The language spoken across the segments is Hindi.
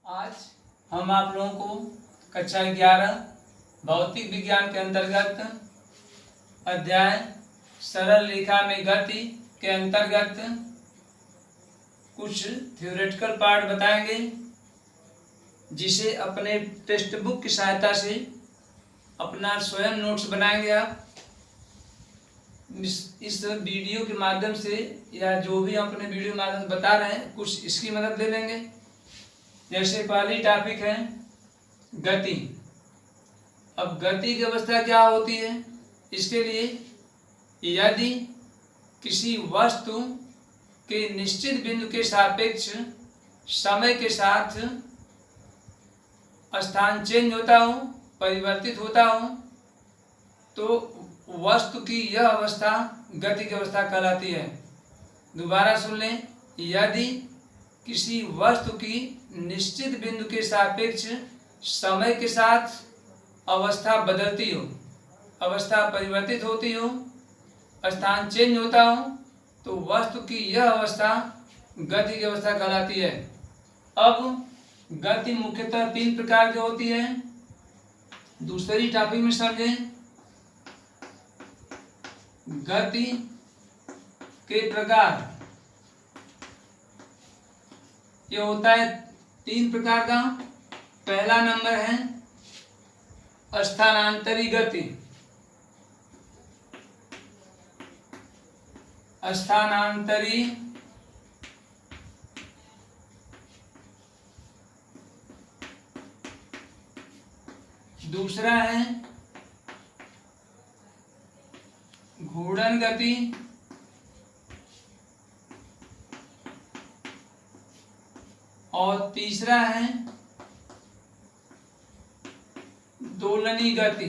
आज हम आप लोगों को कक्षा 11 भौतिक विज्ञान के अंतर्गत अध्याय सरल रेखा में गति के अंतर्गत कुछ थ्योरेटिकल पार्ट बताएंगे, जिसे अपने टेक्स्ट बुक की सहायता से अपना स्वयं नोट्स बनाएंगे। आप इस वीडियो के माध्यम से या जो भी हम अपने वीडियो के माध्यम से बता रहे हैं कुछ इसकी मदद ले लेंगे। जैसे पहली टॉपिक है गति। अब गति की अवस्था क्या होती है? इसके लिए यदि किसी वस्तु के निश्चित बिंदु के सापेक्ष समय के साथ स्थान चेंज होता हो, परिवर्तित होता हो, तो वस्तु की यह अवस्था गति की अवस्था कहलाती है। दोबारा सुन लें, यदि किसी वस्तु की निश्चित बिंदु के सापेक्ष समय के साथ अवस्था बदलती हो, अवस्था परिवर्तित होती हो, स्थान चेंज होता हो, तो वस्तु की यह अवस्था गति की अवस्था कहलाती है। अब गति मुख्यतः 3 प्रकार की होती है। दूसरी टॉपिक में समझें, गति के प्रकार। ये होता है 3 प्रकार का। पहला नंबर है स्थानांतरी गति। स्थानांतरी दूसरा है घूर्णन गति। और तीसरा है दोलनी गति।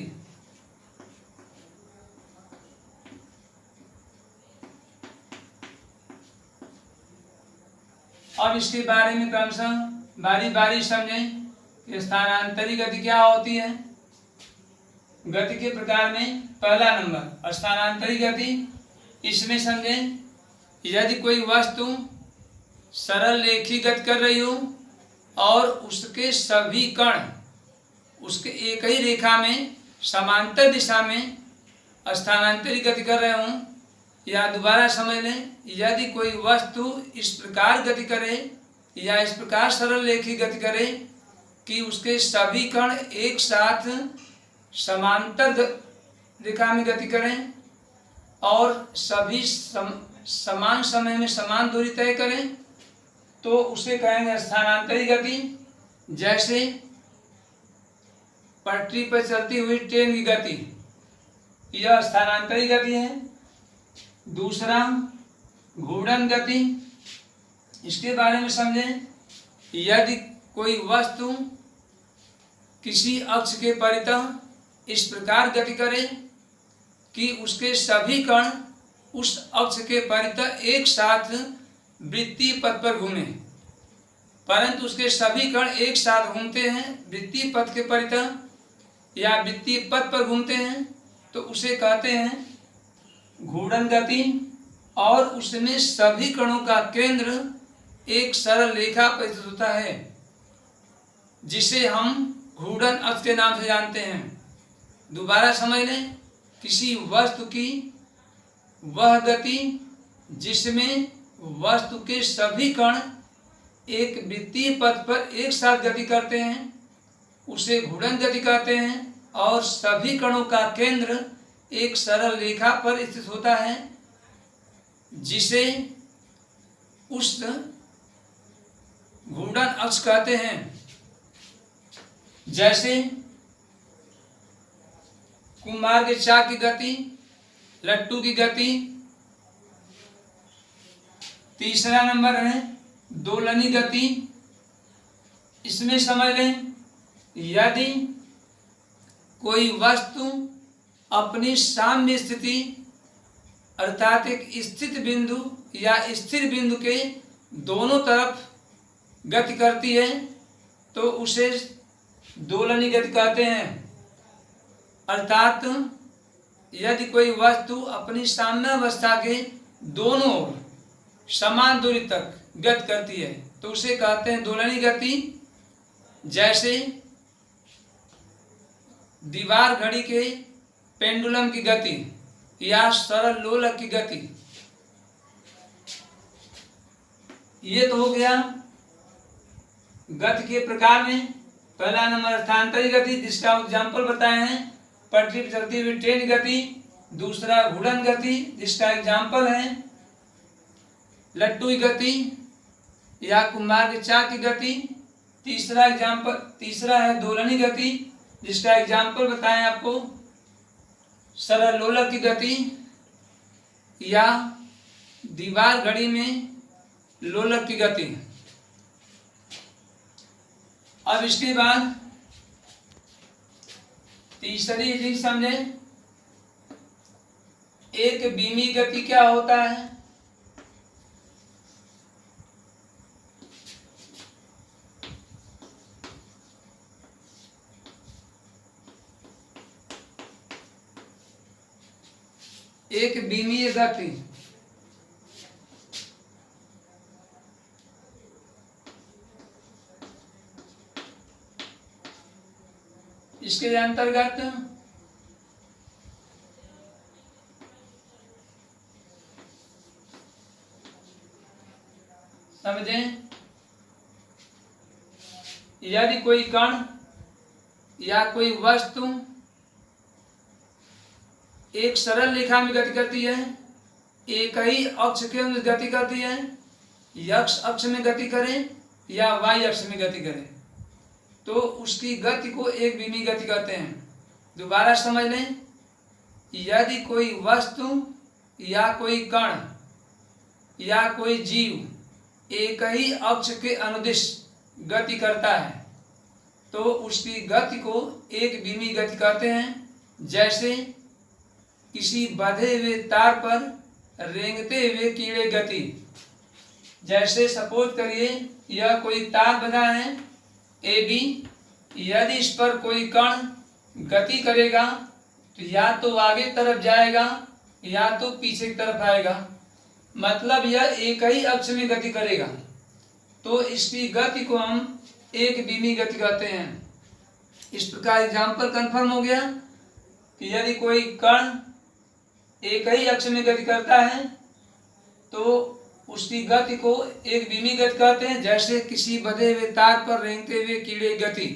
अब इसके बारे में क्रमशः बारी बारी समझें कि स्थानांतरी गति क्या होती है। गति के प्रकार में पहला नंबर स्थानांतरी गति। इसमें समझें, यदि कोई वस्तु सरल रेखीय गति कर रही हो और उसके सभी कण उसके एक ही रेखा में समांतर दिशा में स्थानांतरी गति कर रहे हों, या दोबारा समझ लें, यदि कोई वस्तु इस प्रकार गति करे या इस प्रकार सरल रेखीय गति करे कि उसके सभी कण एक साथ समांतर रेखा में गति करें और सभी समान समय में समान दूरी तय करें, तो उसे कहेंगे स्थानांतरी गति। जैसे पटरी पर चलती हुई ट्रेन की गति, यह स्थानांतरी गति है। दूसरा घूर्णन गति। इसके बारे में समझें, यदि कोई वस्तु किसी अक्ष के परितः इस प्रकार गति करे कि उसके सभी कण उस अक्ष के परितः एक साथ वृत्तीय पथ पर घूमे, परंतु उसके सभी कण एक साथ घूमते हैं वृत्तीय पथ के परितः या वृत्तीय पथ पर घूमते हैं, तो उसे कहते हैं घूर्णन गति। और उसमें सभी कणों का केंद्र एक सरल रेखा पर स्थित होता है, जिसे हम घूर्णन अक्ष के नाम से जानते हैं। दोबारा समझ लें, किसी वस्तु की वह गति जिसमें वस्तु के सभी कण एक वृत्तीय पथ पर एक साथ गति करते हैं, उसे घूर्णन गति कहते हैं। और सभी कणों का केंद्र एक सरल रेखा पर स्थित होता है, जिसे उस घूर्णन अक्ष कहते हैं। जैसे कुम्हार के चाक की गति, लट्टू की गति। तीसरा नंबर है दोलनी गति। इसमें समझ लें, यदि कोई वस्तु अपनी साम्य स्थिति अर्थात एक स्थित बिंदु या स्थिर बिंदु के दोनों तरफ गति करती है, तो उसे दोलनी गति कहते हैं। अर्थात यदि कोई वस्तु अपनी साम्यावस्था के दोनों ओर समान दूरी तक गति करती है तो उसे कहते हैं दोलनी गति। जैसे दीवार घड़ी के पेंडुलम की गति या सरल लोलक की गति। ये तो हो गया गति के प्रकार में। पहला नंबर स्थानांतरित गति, जिसका एग्जाम्पल बताए हैं पटरी पर चलती हुई ट्रेन गति। दूसरा घूर्णन गति, जिसका एग्जाम्पल है लट्टू की गति या कुम्हार के चाक की गति। तीसरा है दोलनी गति, जिसका एग्जाम्पल बताएं आपको सरल लोलक की गति या दीवार घड़ी में लोलक की गति। अब इसके बाद तीसरी चीज समझे, एक बीमी गति क्या होता है। एक बीमीय गति इसके अंतर्गत समझें, यदि कोई कण या कोई वस्तु एक सरल रेखा में गति करती है, एक ही अक्ष के अंदर गति करती है, एक्स अक्ष में गति करे या वाई अक्ष में गति करे, तो उसकी गति को एक बीमी गति कहते हैं। दोबारा समझ लें, यदि कोई वस्तु या कोई कण या कोई जीव एक ही अक्ष के अनुदिश गति करता है तो उसकी गति को एक बीमी गति कहते हैं। जैसे किसी बंधे हुए तार पर रेंगते हुए कीड़े गति। जैसे सपोज करिए यह कोई तार बंधा है ए बी, यदि इस पर कोई कण गति करेगा तो या तो आगे तरफ जाएगा या तो पीछे की तरफ आएगा, मतलब यह एक ही अक्ष में गति करेगा, तो इसकी गति को हम एक बीमी गति कहते हैं। इस प्रकार एग्जाम्पल कंफर्म हो गया कि यदि कोई कण एक ही अक्ष में गति करता है तो उसकी गति को एक बीमी गति कहते हैं। जैसे किसी बंधे हुए तार पर रेंगते हुए कीड़े गति।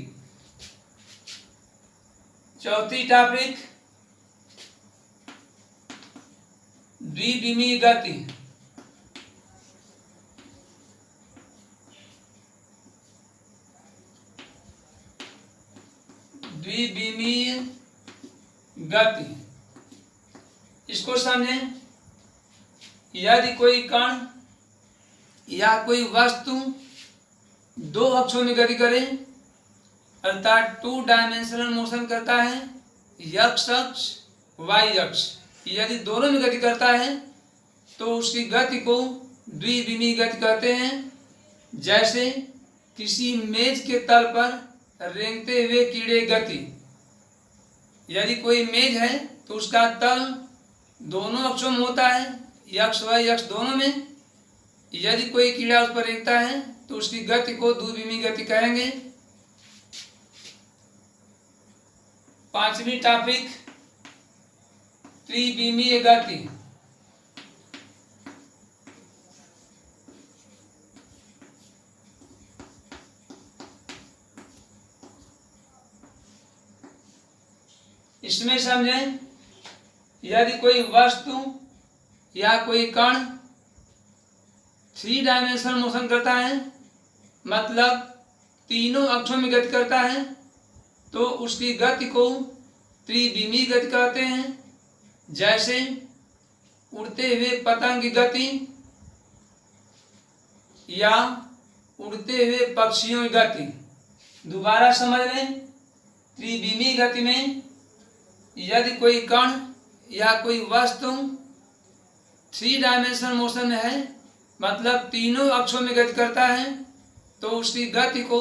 चौथी टॉपिक द्विबीमीय गति। द्विबीमीय गति इसको समझें, यदि कोई कण या कोई वस्तु दो अक्षों में गति करे अर्थात 2 डायमेंशनल मोशन करता है, एक्स अक्ष वाई अक्ष, यदि दोनों में गति करता है तो उसकी गति को द्विबीमीय गति कहते हैं। जैसे किसी मेज के तल पर रेंगते हुए कीड़े गति। यदि कोई मेज है तो उसका तल दोनों अक्षों में होता है, एक्स वाई अक्ष दोनों में। यदि कोई कीड़ा उस पर रेंगता है तो उसकी गति को द्विबीमीय गति कहेंगे। पांचवी टॉपिक त्रिबीमीय गति। इसमें समझें, यदि कोई वस्तु या कोई कण 3 डायमेंशनल मोशन करता है, मतलब तीनों अक्षों में गति करता है, तो उसकी गति को त्रिबीमीय गति कहते हैं। जैसे उड़ते हुए पतंग की गति या उड़ते हुए पक्षियों की गति। दोबारा समझ लें, त्रिबीमीय गति में यदि कोई कण या कोई वस्तु 3 डायमेंशनल मोशन में है, मतलब तीनों अक्षों में गति करता है, तो उसकी गति को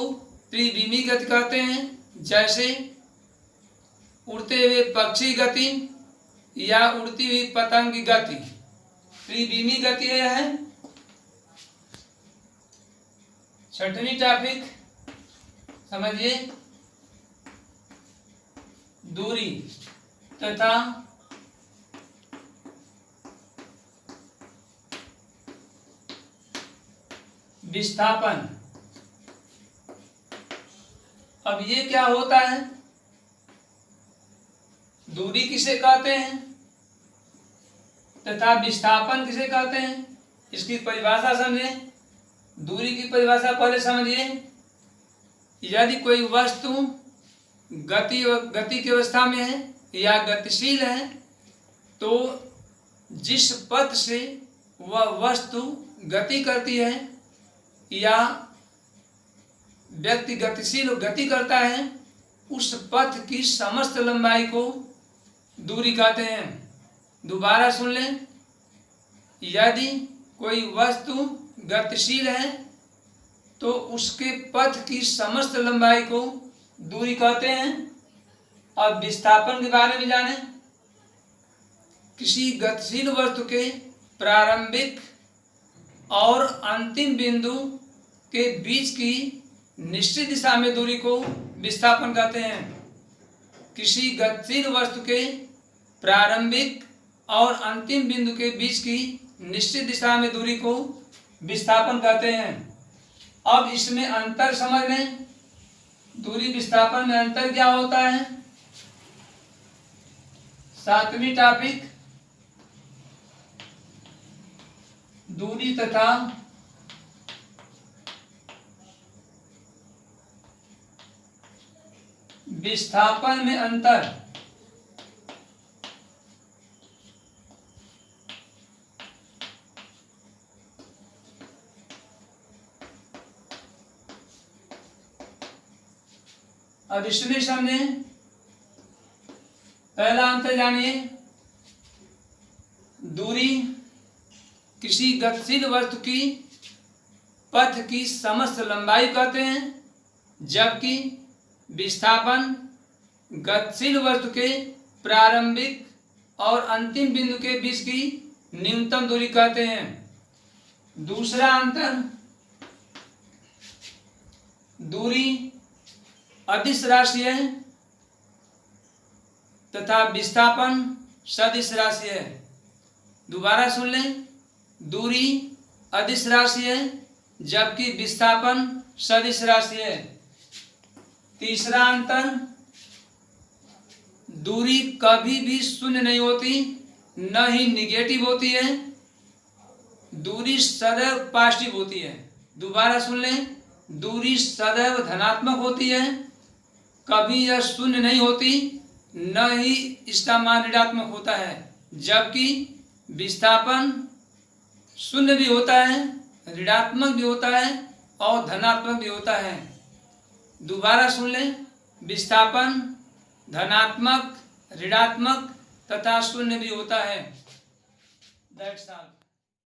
त्रिबीमीय गति कहते हैं। जैसे उड़ते हुए पक्षी गति या उड़ती हुई पतंग की गति। त्रिबीमीय गति यह है। छठवीं टॉपिक समझिए, दूरी तथा विस्थापन। अब ये क्या होता है, दूरी किसे कहते हैं तथा विस्थापन किसे कहते हैं, इसकी परिभाषा समझें। दूरी की परिभाषा पहले समझिए। यदि कोई वस्तु गति की अवस्था में है या गतिशील है, तो जिस पथ से वह वस्तु गति करती है या व्यक्ति गतिशील गति करता है, उस पथ की समस्त लंबाई को दूरी कहते हैं। दोबारा सुन लें, यदि कोई वस्तु गतिशील है तो उसके पथ की समस्त लंबाई को दूरी कहते हैं। अब विस्थापन के बारे में जानें। किसी गतिशील वस्तु के प्रारंभिक और अंतिम बिंदु के बीच की निश्चित दिशा में दूरी को विस्थापन कहते हैं। किसी गतिशील वस्तु के प्रारंभिक और अंतिम बिंदु के बीच की निश्चित दिशा में दूरी को विस्थापन कहते हैं। अब इसमें अंतर समझ लें, दूरी विस्थापन में अंतर क्या होता है। 7वीं टॉपिक, दूरी तथा विस्थापन में अंतर। अब इसमें समझें, पहला अंतर जानिए। दूरी किसी गतिशील वस्तु की पथ की समस्त लंबाई कहते हैं, जबकि विस्थापन गतिशील वस्तु के प्रारंभिक और अंतिम बिंदु के बीच की न्यूनतम दूरी कहते हैं। दूसरा अंतर, दूरी अदिश राशि है तथा विस्थापन सदिश राशि है। दोबारा सुन लें, दूरी अदिश राशि है जबकि विस्थापन सदिश राशि है। तीसरा अंतर, दूरी कभी भी शून्य नहीं होती, न ही निगेटिव होती है, दूरी सदैव पॉजिटिव होती है। दोबारा सुन लें, दूरी सदैव धनात्मक होती है, कभी यह शून्य नहीं होती, न ही इसका मान ऋणात्मक होता है, जबकि विस्थापन शून्य भी होता है, ऋणात्मक भी होता है और धनात्मक भी होता है। दोबारा सुन लें, विस्थापन धनात्मक, ऋणात्मक तथा शून्य भी होता है। That's all.